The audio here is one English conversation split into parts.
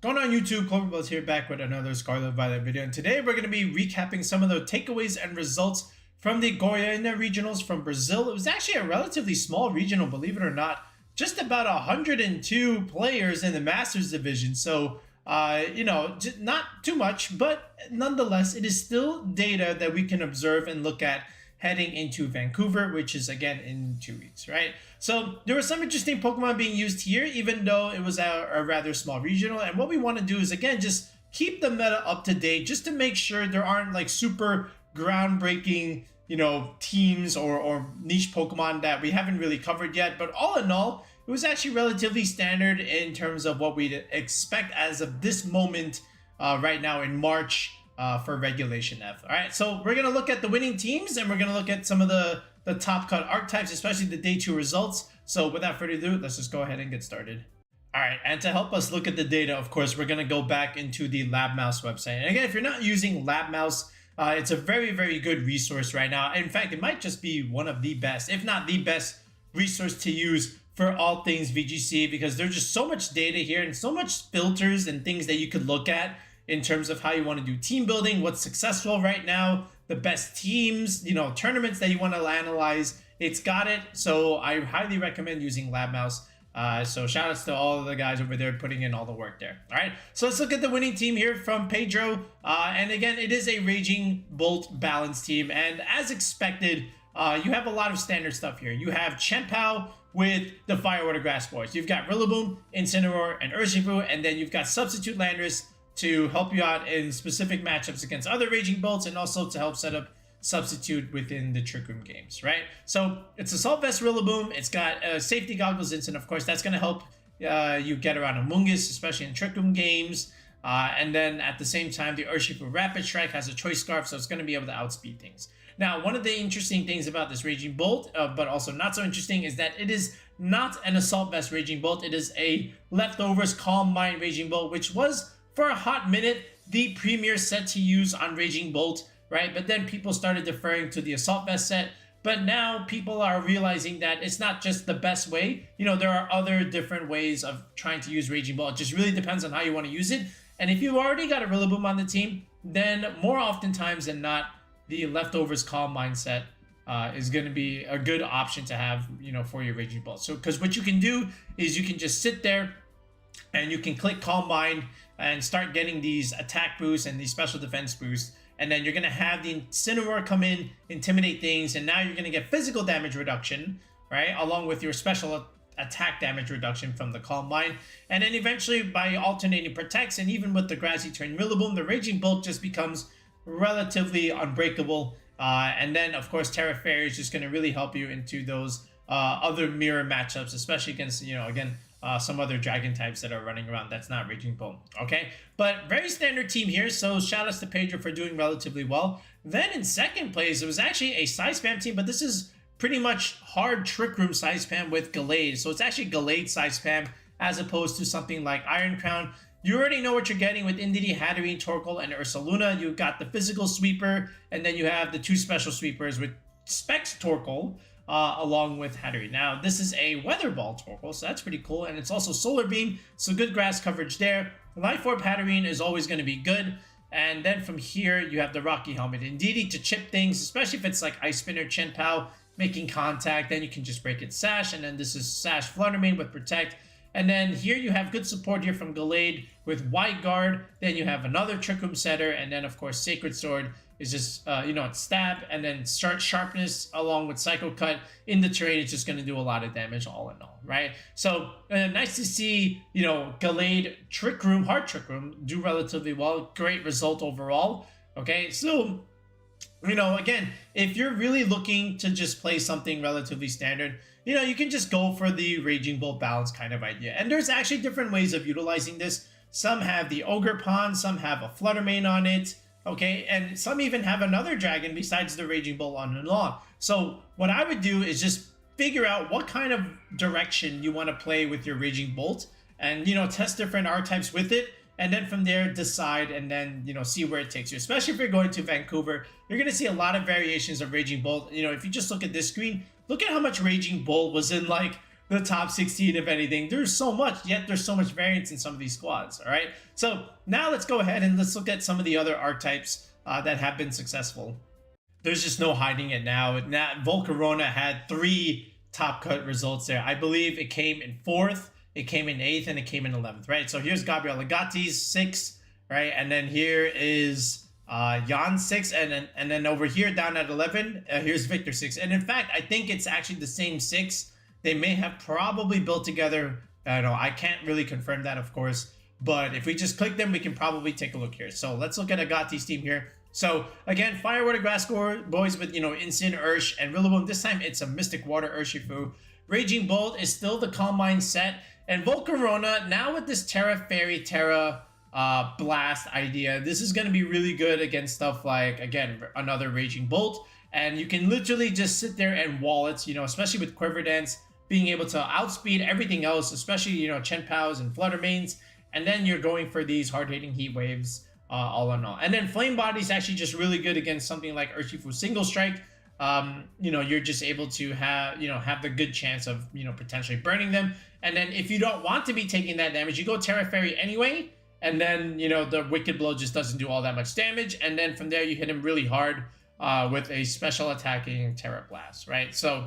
Going on YouTube, Cloverbuzz here back with another Scarlet Violet video, and today we're going to be recapping some of the takeaways and results from the Goiânia Regionals from Brazil. It was actually a relatively small regional, believe it or not, just about 102 players in the Masters division, so not too much, but nonetheless, it is still data that we can observe and look at heading into Vancouver, which is again in 2 weeks, right? So there were some interesting Pokemon being used here, even though it was a rather small regional. And what we want to do is, again, just keep the meta up to date, just to make sure there aren't like super groundbreaking, teams or niche Pokemon that we haven't really covered yet. But all in all, it was actually relatively standard in terms of what we'd expect as of this moment right now in March. For regulation F. All right, so we're going to look at the winning teams, and we're going to look at some of the top cut archetypes, especially the day 2 results. So without further ado, let's just go ahead and get started. All right, and to help us look at the data, of course, we're going to go back into the LabMouse website. And again, if you're not using LabMouse, it's a very, very good resource right now. In fact, it might just be one of the best, if not the best resource to use for all things VGC, because there's just so much data here and so much filters and things that you could look at in terms of how you want to do team building, what's successful right now, the best teams, tournaments that you want to analyze. It's got it. So I highly recommend using LabMouse. So shout outs to all of the guys over there putting in all the work there. All right, so let's look at the winning team here from Pedro. And again, it is a Raging Bolt balanced team. And as expected, you have a lot of standard stuff here. You have Chien-Pao with the Fire Water Grass Boys. You've got Rillaboom, Incineroar, and Urshifu. And then you've got Substitute Landorus to help you out in specific matchups against other Raging Bolts, and also to help set up Substitute within the Trick Room games, right? So it's Assault Vest Rillaboom, it's got Safety Goggles Instant, of course, that's going to help you get around Amoonguss, especially in Trick Room games. And then at the same time, the Urshifu Rapid Strike has a Choice Scarf, so it's going to be able to outspeed things. Now, one of the interesting things about this Raging Bolt, but also not so interesting, is that it is not an Assault Vest Raging Bolt. It is a Leftovers Calm Mind Raging Bolt, which was, for a hot minute, the premier set to use on Raging Bolt, right? But then people started deferring to the Assault Vest set. But now people are realizing that it's not just the best way. There are other different ways of trying to use Raging Bolt. It just really depends on how you want to use it. And if you've already got a Rillaboom on the team, then more oftentimes than not, the Leftovers Calm Mindset is going to be a good option to have, for your Raging Bolt. So, because what you can do is you can just sit there and you can click Calm Mind and start getting these attack boosts and these special defense boosts. And then you're going to have the Incineroar come in, intimidate things, and now you're going to get physical damage reduction, right? Along with your special attack damage reduction from the Calm Mind. And then eventually, by alternating Protects, and even with the Grassy Terrain Rillaboom, the Raging Bolt just becomes relatively unbreakable. And then, of course, Terra Fairy is just going to really help you into those other mirror matchups, especially against, some other dragon types that are running around that's not Raging Bolt, okay? But very standard team here, so shout outs to Pedro for doing relatively well. Then in second place, it was actually a Size Spam team, but this is pretty much hard Trick Room Size Spam with Gallade. So it's actually Gallade Size Spam as opposed to something like Iron Crown. You already know what you're getting with Indeedee, Hatterene, Torkoal, and Ursaluna. You've got the physical sweeper, and then you have the 2 special sweepers with Specs Torkoal, along with Hatterene. Now, this is a Weather Ball Torkoal, so that's pretty cool. And it's also Solar Beam, so good grass coverage there. Life Orb Hatterene is always going to be good. And then from here, you have the Rocky Helmet. Indeedee to chip things, especially if it's like Ice Spinner, Chien-Pao making contact, then you can just break its Sash. And then this is Sash Fluttermane with Protect. And then here you have good support here from Gallade with Wide Guard. Then you have another Trick Room setter. And then, of course, Sacred Sword is just, it's Stab. And then Sharpness along with Psycho Cut in the terrain. It's just going to do a lot of damage all in all, right? So nice to see, Gallade Trick Room, Hard Trick Room, do relatively well. Great result overall, okay? So, again, if you're really looking to just play something relatively standard, you can just go for the Raging Bolt balance kind of idea. And there's actually different ways of utilizing this. Some have the Ogre Pond, some have a Fluttermane on it, okay? And some even have another dragon besides the Raging Bolt on and on. So what I would do is just figure out what kind of direction you want to play with your Raging Bolt and, test different archetypes with it. And then from there, decide and then, see where it takes you. Especially if you're going to Vancouver, you're going to see a lot of variations of Raging Bolt. If you just look at this screen, look at how much Raging Bolt was in like the top 16, if anything. There's so much, yet there's so much variance in some of these squads, all right? So now let's go ahead and let's look at some of the other archetypes that have been successful. There's just no hiding it now. Volcarona had 3 top cut results there. I believe it came in 4th, it came in 8th, and it came in 11th, right? So here's Gabriel Legati's 6th, right? And then here is Jan's 6, and then over here down at 11, here's Victor 6. And in fact, I think it's actually the same 6. They may have probably built together. I don't know. I can't really confirm that, of course. But if we just click them, we can probably take a look here. So let's look at Agati's team here. So again, Fire Water Grass Boys with, Instant Ursh and Rillaboom. This time it's a Mystic Water Urshifu. Raging Bolt is still the Calm Mind set. And Volcarona, now with this Terra Fairy, Terra Blast idea, this is going to be really good against stuff like, again, another Raging Bolt. And you can literally just sit there and wall it, especially with Quiver Dance, being able to outspeed everything else, especially, Chen Paos and Flutter Mains. And then you're going for these hard-hitting Heat Waves all in all. And then Flame Body is actually just really good against something like Urshifu Single Strike. You're just able to have the good chance of, potentially burning them. And then if you don't want to be taking that damage, you go Terra Fairy anyway. And then, the Wicked Blow just doesn't do all that much damage. And then from there, you hit him really hard with a special attacking Terra Blast, right? So,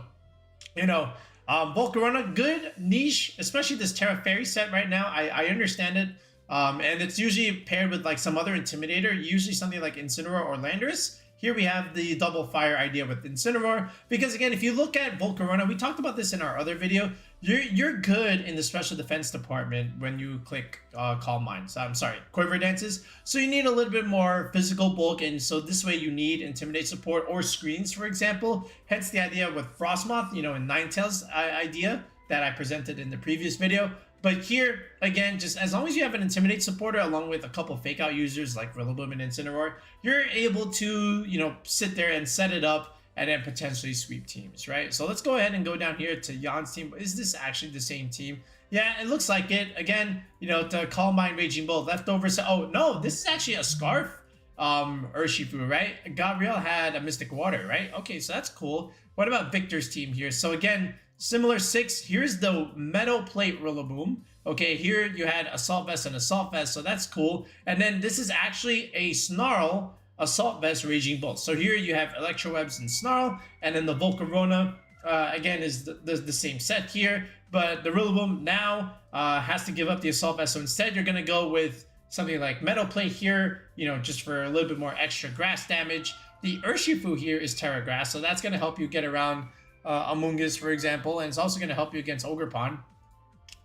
Volcarona, good niche, especially this Terra Fairy set right now. I understand it. And it's usually paired with like some other Intimidator, usually something like Incineroar or Landorus. Here we have the double fire idea with Incineroar, because again, if you look at Volcarona, we talked about this in our other video, you're good in the special defense department when you click Calm Minds. I'm sorry, Quiver Dances. So you need a little bit more physical bulk, and so this way you need Intimidate support or screens, for example. Hence the idea with Frostmoth, in Ninetales idea that I presented in the previous video. But here, again, just as long as you have an Intimidate supporter along with a couple fake out users like Rillaboom and Incineroar, you're able to, sit there and set it up and then potentially sweep teams, right? So let's go ahead and go down here to Jan's team. Is this actually the same team? Yeah, it looks like it. Again, to Calm Mind, Raging Bolt, Leftovers. Oh, no, this is actually a Scarf Urshifu, right? Gabriel had a Mystic Water, right? Okay, so that's cool. What about Victor's team here? So again, similar 6. Here's the Metal Plate Rillaboom. Okay, here you had Assault Vest and Assault Vest, so that's cool. And then this is actually a Snarl Assault Vest Raging Bolt. So here you have Electrowebs and Snarl, and then the Volcarona, again, is the same set here. But the Rillaboom now has to give up the Assault Vest, so instead you're going to go with something like Metal Plate here, just for a little bit more extra grass damage. The Urshifu here is Terra Grass, so that's going to help you get around Amoonguss, for example, and it's also going to help you against Ogerpon.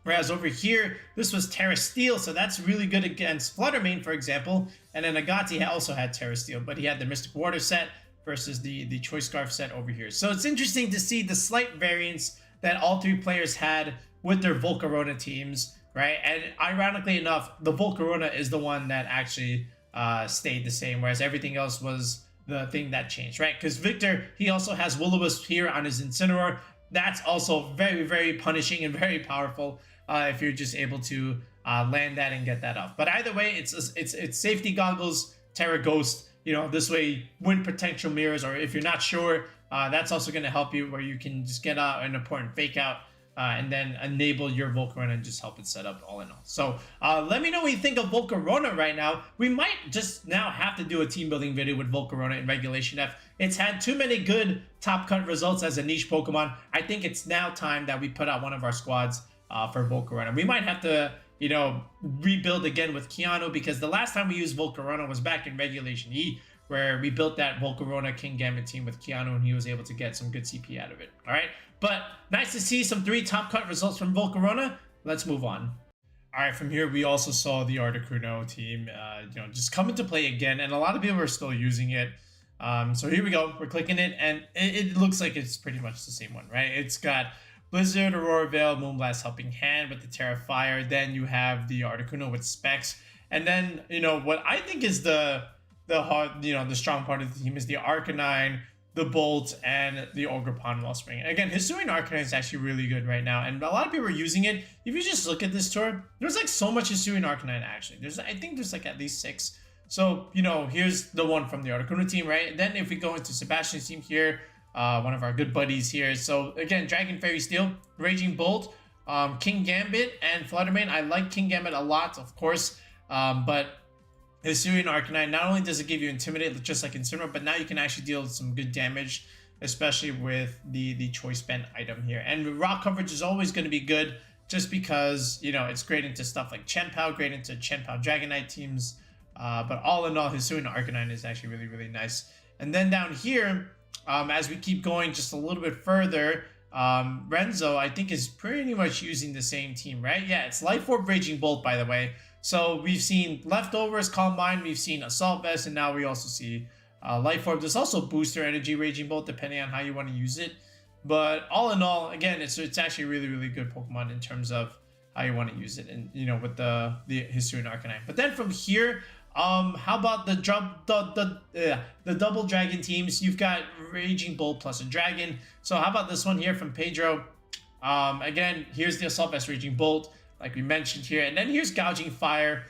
Whereas over here, this was Terra Steel, so that's really good against Fluttermane, for example. And then Agati also had Terra Steel, but he had the Mystic Water set versus the Choice Scarf set over here. So it's interesting to see the slight variance that all 3 players had with their Volcarona teams, right? And ironically enough, the Volcarona is the one that actually stayed the same, whereas everything else was the thing that changed, right? Because Victor, he also has Will-O-Wisp here on his Incineroar. That's also very, very punishing and very powerful if you're just able to land that and get that off. But either way, it's safety goggles, Terra Ghost. This way, wind potential mirrors, or if you're not sure, that's also going to help you where you can just get out an important fake out and then enable your Volcarona and just help it set up all in all. So let me know what you think of Volcarona right now. We might just now have to do a team building video with Volcarona in Regulation F. It's had too many good top cut results as a niche Pokemon. I think it's now time that we put out one of our squads for Volcarona. We might have to, rebuild again with Keanu, because the last time we used Volcarona was back in Regulation E, where we built that Volcarona King Gambit team with Keanu, and he was able to get some good CP out of it. All right, but nice to see some 3 top cut results from Volcarona. Let's move on. All right, from here we also saw the Articuno team, just come into play again, and a lot of people are still using it. So here we go. We're clicking it, and it looks like it's pretty much the same one, right? It's got Blizzard, Aurora Veil, Moonblast, Helping Hand with the Terra Fire. Then you have the Articuno with Specs, and then what I think is the hard, the strong part of the team is the Arcanine, the Bolt, and the Ogerpon Wellspring. Again, Hisuian Arcanine is actually really good right now, and a lot of people are using it. If you just look at this tour, there's like so much Hisuian Arcanine actually. I think there's like at least 6. So, here's the one from the Articuno team, right? And then if we go into Sebastian's team here, one of our good buddies here. So again, Dragon Fairy Steel, Raging Bolt, King Gambit, and Fluttermane. I like King Gambit a lot, of course, but Hisuian Arcanine, not only does it give you Intimidate just like Incineroar, but now you can actually deal some good damage, especially with the Choice Band item here. And rock coverage is always going to be good just because, you know, it's great into stuff like Chien-Pao, great into Chien-Pao Dragonite teams. But all in all, Hisuian Arcanine is actually really, really nice. And then down here, as we keep going just a little bit further, Renzo, I think, is pretty much using the same team, right? Yeah, it's Life Orb, Raging Bolt, by the way. So we've seen Leftovers, Calm Mind, we've seen Assault Vest, and now we also see Life Orb. There's also Booster Energy, Raging Bolt, depending on how you want to use it. But all in all, again, it's actually a really, really good Pokemon in terms of how you want to use it, and, you know, with the Hisuian Arcanine. But then from here, how about the double dragon teams? You've got Raging Bolt plus a dragon. So how about this one here from Pedro? Again, here's the Assault Vest Raging Bolt, like we mentioned here, and then here's Gouging Fire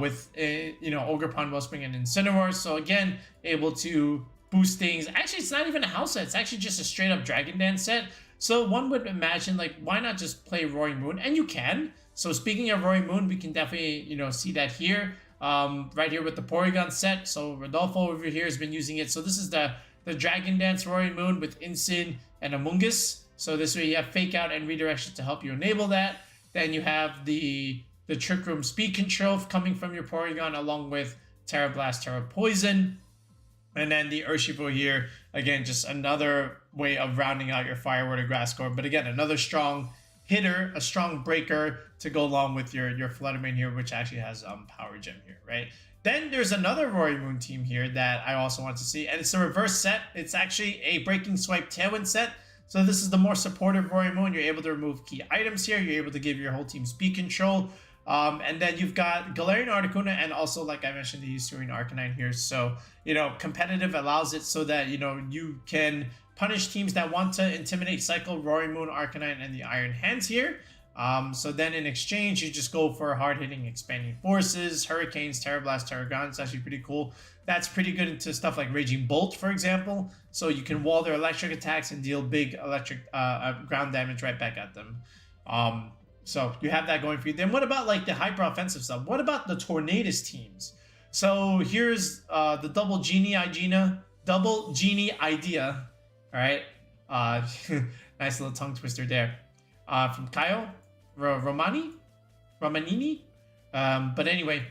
with you know, Ogerpon, Wellspring, and Incineroar. So again, able to boost things. Actually, it's not even a house set. It's actually just a straight up Dragon Dance set. So one would imagine, like, why not just play Roaring Moon? And you can. So speaking of Roaring Moon, we can definitely, you know, see that here. Right here with the Porygon set. So Rodolfo over here has been using it. So this is the Dragon Dance Roaring Moon with Incin and Amoonguss. So this way you have Fake Out and Redirection to help you enable that. Then you have the Trick Room Speed Control coming from your Porygon, along with Terra Blast, Terra Poison. And then the Urshifu here, again, just another way of rounding out your Fire Word or Grass Core. But again, another strong hitter, a strong breaker to go along with your Fluttermane here, which actually has Power Gem here, right? Then there's another Roaring Moon team here that I also want to see, and it's a reverse set. It's actually a Breaking Swipe Tailwind set. So this is the more supportive Roaring Moon. You're able to remove key items here. You're able to give your whole team speed control. And then you've got Galarian Articuno, and also, like I mentioned, the Hisuian Arcanine here. So, you know, competitive allows it so that, you know, you can punish teams that want to intimidate, cycle Roaring Moon, Arcanine, and the Iron Hands here. So then in exchange, you just go for hard-hitting Expanding Forces, Hurricanes, Terra Blast, Terra Ground. It's actually pretty cool. That's pretty good into stuff like Raging Bolt, for example. So you can wall their electric attacks and deal big electric ground damage right back at them. So you have that going for you. Then what about like the hyper offensive stuff? What about the Tornadus teams? So here's the Double Genie Idea. All right. Nice little tongue twister there. From Kyle Romanini. But anyway,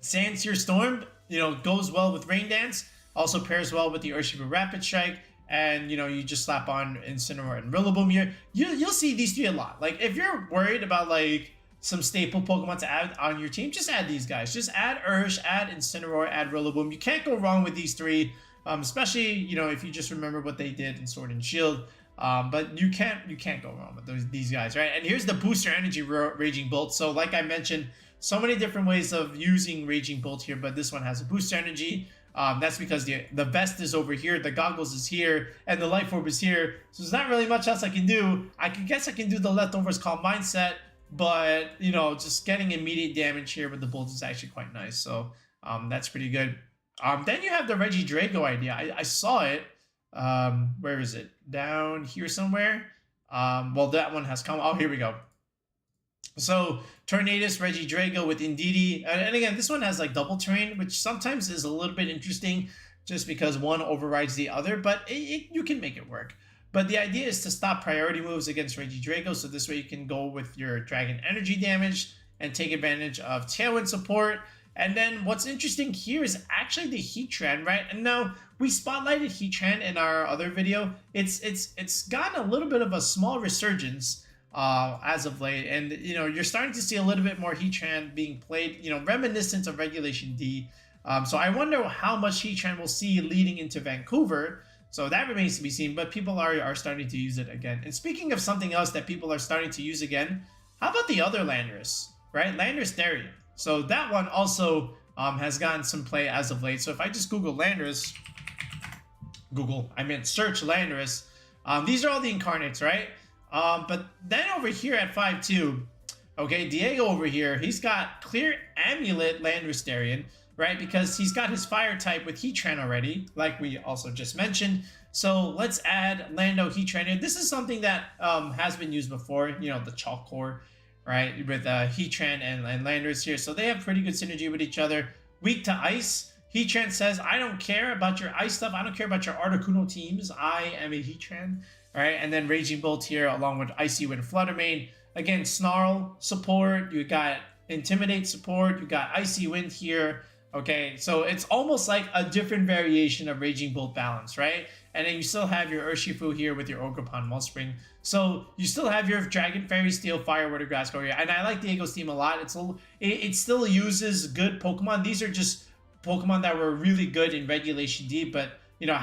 Sandsear Storm, you know, goes well with Rain Dance. Also pairs well with the Urshifu Rapid Strike. And, you know, you just slap on Incineroar and Rillaboom here. You'll see these three a lot. Like, if you're worried about, like, some staple Pokemon to add on your team, just add these guys. Just add Ursh, add Incineroar, add Rillaboom. You can't go wrong with these three, especially, you know, if you just remember what they did in Sword and Shield. But you can't go wrong with these guys, right? And here's the Booster Energy Raging Bolt. So, like I mentioned, so many different ways of using Raging Bolt here, but this one has a Booster Energy. That's because the vest is over here, the goggles is here, and the Life Orb is here. So there's not really much else I can do. I guess I can do the Leftovers Calm Mindset, but, you know, just getting immediate damage here with the Bolt is actually quite nice. So that's pretty good. Then you have the Regidrago idea. I saw it. Where is it? Down here somewhere. Well, that one has come. Oh, here we go. So Tornadus, Regidrago with Indeedee, and again, this one has like double terrain, which sometimes is a little bit interesting just because one overrides the other, but you can make it work. But the idea is to stop priority moves against Regidrago, so this way you can go with your Dragon Energy damage and take advantage of Tailwind support. And then what's interesting here is actually the Heatran, right? And now we spotlighted Heatran in our other video. It's gotten a little bit of a small resurgence as of late, and you know, you're starting to see a little bit more Heatran being played, you know, reminiscent of Regulation D. So I wonder how much Heatran we'll see leading into Vancouver. So that remains to be seen, but people are starting to use it again. And speaking of something else that people are starting to use again, how about the other Landorus, right? Landorus Darien. So that one also has gotten some play as of late. So if I just Google Landorus, search Landorus, these are all the incarnates, right? But then over here at 5-2, okay, Diego over here, he's got Clear Amulet Landorus Darien, right? Because he's got his fire type with Heatran already, like we also just mentioned. So let's add Lando Heatran here. This is something that has been used before, you know, the Chalk Core, right? With Heatran and Landers here. So they have pretty good synergy with each other. Weak to Ice. Heatran says, I don't care about your Ice stuff. I don't care about your Articuno teams. I am a Heatran. All right, and then Raging Bolt here along with Icy Wind Flutter Mane. Again, Snarl support. You got Intimidate support. You got Icy Wind here. Okay, so it's almost like a different variation of Raging Bolt balance, right? And then you still have your Urshifu here with your Ogerpon Wellspring. So you still have your Dragon Fairy, Steel Fire, Water Grass Go here. And I like Diego's team a lot. It still uses good Pokemon. These are just Pokemon that were really good in Regulation D, but you know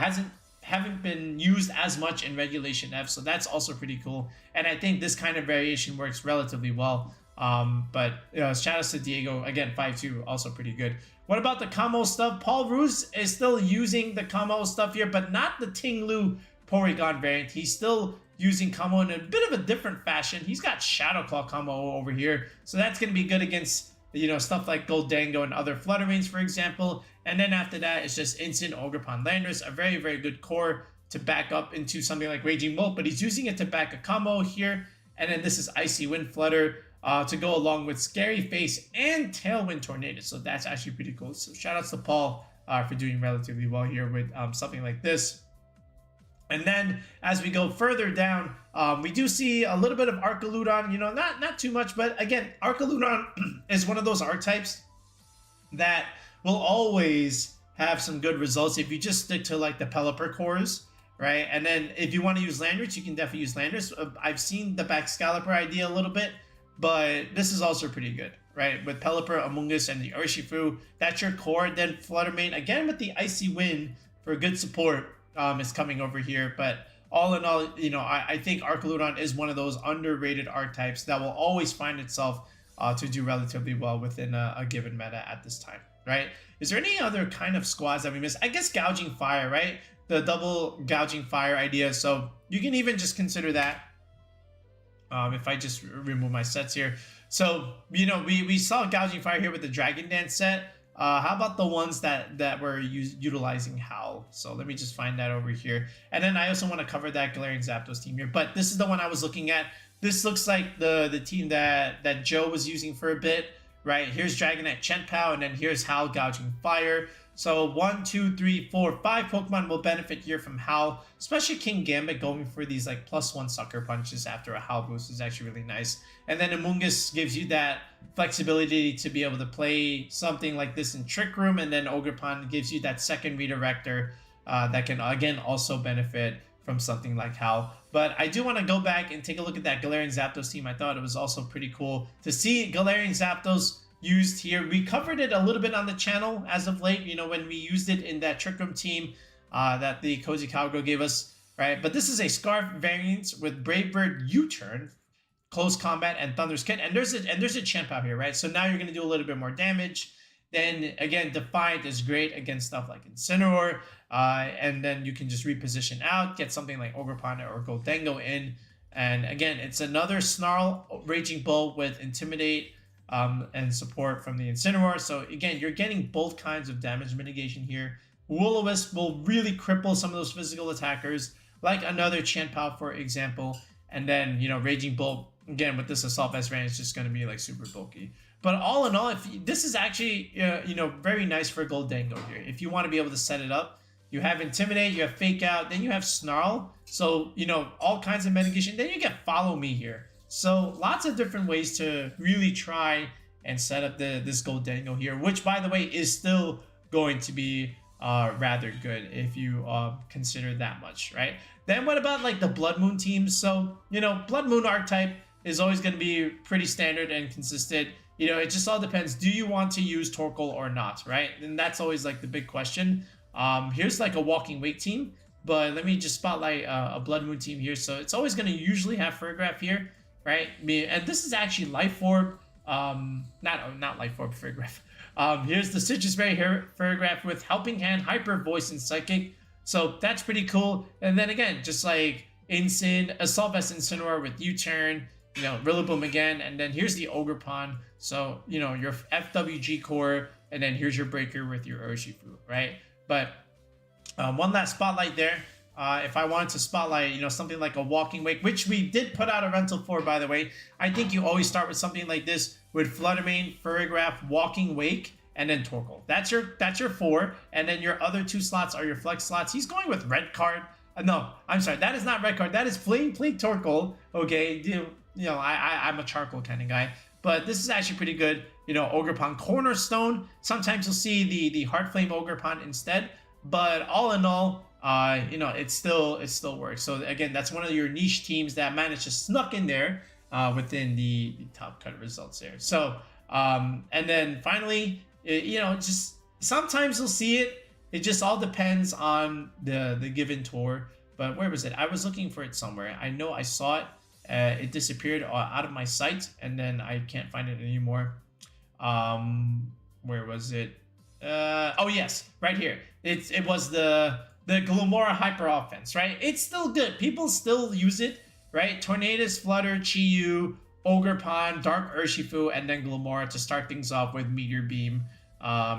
haven't been used as much in Regulation F. So that's also pretty cool. And I think this kind of variation works relatively well. But you know, shout out to Diego again, 5-2, also pretty good. What about the Kamo stuff? Paul Roos is still using the Kamo stuff here, but not the Ting-Lu Porygon variant. He's still using Kamo in a bit of a different fashion. He's got Shadow Claw Kamo over here, so that's going to be good against, you know, stuff like Goldango and other Fluttermanes, for example. And then after that, it's just instant Ogerpon Landers, a very, very good core to back up into something like Raging Bolt, but he's using it to back a Kamo here. And then this is Icy Wind Flutter to go along with Scary Face and Tailwind Tornado. So that's actually pretty cool. So shout outs to Paul for doing relatively well here with something like this. And then as we go further down, we do see a little bit of Archaludon, you know, not too much, but again, Archaludon is one of those archetypes that will always have some good results if you just stick to like the Pelipper cores, right? And then if you want to use Landers, you can definitely use Landers. I've seen the Baxcalibur idea a little bit, but this is also pretty good, right? With Pelipper, Amoonguss, and the Urshifu, that's your core. Then Fluttermane, again with the Icy Wind for good support, is coming over here. But all in all, you know, I think Archaludon is one of those underrated archetypes that will always find itself to do relatively well within a given meta at this time, right? Is there any other kind of squads that we missed? I guess Gouging Fire, right? The double Gouging Fire idea. So you can even just consider that. If I just remove my sets here. So, you know, we saw Gouging Fire here with the Dragon Dance set. How about the ones that were utilizing Howl? So let me just find that over here. And then I also want to cover that Galarian Zapdos team here. But this is the one I was looking at. This looks like the team that Joe was using for a bit, right? Here's Dragonite Chien-Pao, and then here's Howl Gouging Fire. So 1, 2, 3, 4, 5 Pokemon will benefit here from Howl, especially King Gambit going for these like +1 sucker punches after a Howl boost is actually really nice. And then Amoonguss gives you that flexibility to be able to play something like this in Trick Room, and then Ogerpon gives you that second redirector that can again also benefit from something like Howl. But I do want to go back and take a look at that Galarian Zapdos team. I thought it was also pretty cool to see Galarian Zapdos used here. We covered it a little bit on the channel as of late, you know, when we used it in that Trick Room team that the Cozy Cowgirl gave us, right? But this is a Scarf variant with Brave Bird U-Turn, Close Combat, and Thunder's Kit. And there's a Chien-Pao here, right? So now you're going to do a little bit more damage. Then again, Defiant is great against stuff like Incineroar. And then you can just reposition out, get something like Ogerpon or Goldango in. And again, it's another Snarl Raging Bolt with Intimidate, and support from the Incineroar. So again, you're getting both kinds of damage mitigation here. Will-O-Wisp will really cripple some of those physical attackers, like another Chien-Pao, for example. And then, you know, Raging Bolt, again, with this Assault Vest range, it's just going to be like super bulky. But all in all, this is actually, you know, very nice for Goldango here. If you want to be able to set it up, you have Intimidate, you have Fake Out, then you have Snarl. So, you know, all kinds of mitigation. Then you get Follow Me here. So lots of different ways to really try and set up this Goldango here, which, by the way, is still going to be rather good if you consider that much, right? Then what about like the Blood Moon teams? So, you know, Blood Moon archetype is always going to be pretty standard and consistent. You know, it just all depends. Do you want to use Torkoal or not, right? And that's always like the big question. Here's like a Walking Wake team, but let me just spotlight a Blood Moon team here. So it's always going to usually have Furgraf here, right? And this is actually Life Orb, not Life Orb, Furgraf. Here's the Citrus Berry Furgraf with Helping Hand, Hyper Voice, and Psychic. So that's pretty cool. And then again, just like Incin, Assault Vest Incineroar with U-Turn, you know, Rillaboom again. And then here's the Ogerpon. So, you know, your FWG core, and then here's your Breaker with your Urshifu, right? But one last spotlight there. If I wanted to spotlight, you know, something like a Walking Wake, which we did put out a rental for, by the way, I think you always start with something like this with Fluttermane, Furrygraph, Walking Wake, and then Torkoal. That's your 4, and then your other 2 slots are your flex slots. He's going with red card. No, I'm sorry, that is not red card. That is Flame Plate Torkoal. Okay, you know, I'm a charcoal kind of guy, but this is actually pretty good. You know, Ogerpon Cornerstone. Sometimes you'll see the Heart Flame Ogerpon instead, but all in all, you know, it still works. So again, that's one of your niche teams that managed to snuck in there within the top cut results there. So and then finally, you know, just sometimes you'll see it. It just all depends on the given tour. But where was it? I was looking for it somewhere. I know I saw it. It disappeared out of my sight, and then I can't find it anymore. Where was it? Oh yes, right here. It was the Glumora Hyper Offense, right? It's still good. People still use it, right? Tornadus, Flutter, Chi-Yu, Ogerpon, Dark Urshifu, and then Glumora to start things off with Meteor Beam,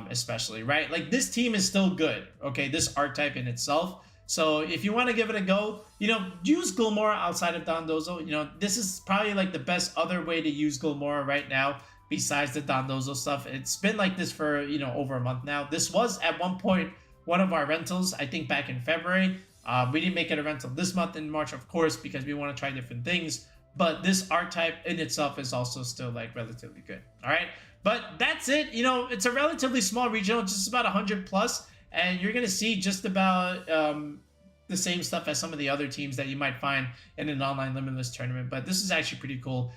especially, right? Like, this team is still good, okay? This archetype in itself. So if you want to give it a go, you know, use Glumora outside of Dondozo. You know, this is probably like the best other way to use Glumora right now besides the Dondozo stuff. It's been like this for, you know, over a month now. This was at one point one of our rentals, I think back in February. We didn't make it a rental this month in March, of course, because we want to try different things. But this archetype in itself is also still like relatively good. All right. But that's it. You know, it's a relatively small regional, just about 100 plus. And you're going to see just about the same stuff as some of the other teams that you might find in an online limitless tournament. But this is actually pretty cool.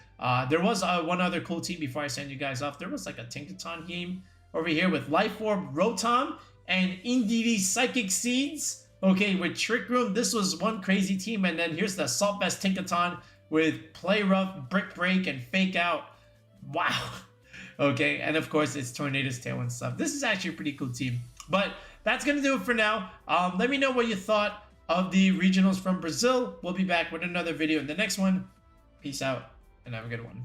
There was one other cool team before I send you guys off. There was like a Tinkaton game over here with Life Orb Rotom and Indeedee Psychic Seeds. Okay, with Trick Room, this was one crazy team. And then here's the Salt Vest Tinkaton with Play Rough, Brick Break, and Fake Out. Wow. Okay, and of course, it's Tornadus Tailwind stuff. This is actually a pretty cool team. But that's going to do it for now. Let me know what you thought of the regionals from Brazil. We'll be back with another video in the next one. Peace out, and have a good one.